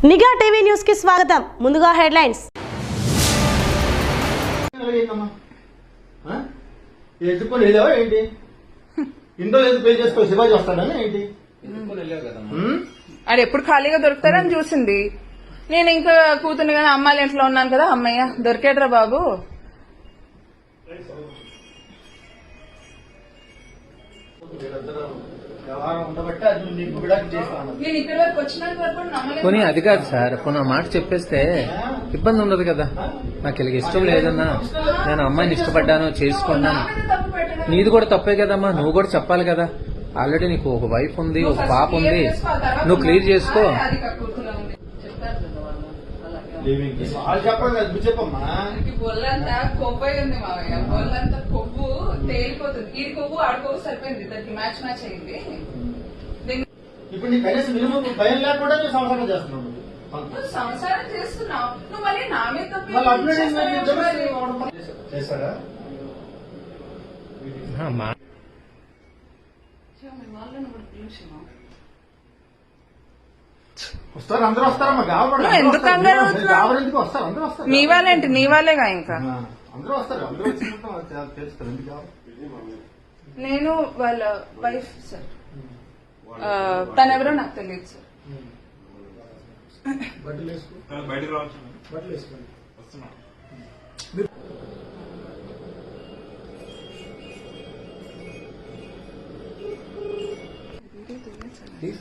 నిఘా TV news కి స్వాగతం. ముందుగా హెడ్లైన్స్. అది ఎప్పుడు ఖాళీగా దొరుకుతారని చూసింది. నేను ఇంకా కూతురు కానీ అమ్మాయిల ఇంట్లో ఉన్నాను కదా, అమ్మయ్య దొరికాడురా బాబు. పోనీ అది కాదు సార్, పోనీ మాట చెప్పేస్తే ఇబ్బంది ఉండదు కదా. నాకు ఇలాగ ఇష్టం లేదన్నా, నేను అమ్మాయిని ఇష్టపడ్డాను, చేసుకున్నాను. నీది కూడా తప్పే కదమ్మా, నువ్వు కూడా చెప్పాలి కదా. ఆల్రెడీ నీకు ఒక వైఫ్ ఉంది, ఒక పాప ఉంది, నువ్వు క్లియర్ చేసుకో. బొల్లంతా కొవ్వై ఉంది మావయ్య, బొల్లంతా కొవ్వు తేలిపోతుంది. ఈ కొవ్వు ఆడుకోవు సరిపోయింది, దానికి మ్యాచ్ అయింది. ఇప్పుడు నీ కనీసం మినిమం భయం లేకుండా సంసారం చేస్తున్నావు. సంసారం చేస్తున్నావు నువ్వు, మళ్ళీ నా మీద చేశారా? వస్తారు, అందరూ వస్తారమ్మా. ఎందుకు ఎందుకు వస్తారు? అందరూ వస్తారు. నీ వాళ్ళేంటి, నీ వాళ్ళేగా. ఇంకా అందరూ వస్తారు, అందరూ తెలుస్తారు. ఎందుకు నేను వాళ్ళ వైఫ్ సార్, తనెవరో నాకు తెలియదు సార్. బయటకు రావచ్చు. ప్లీజ్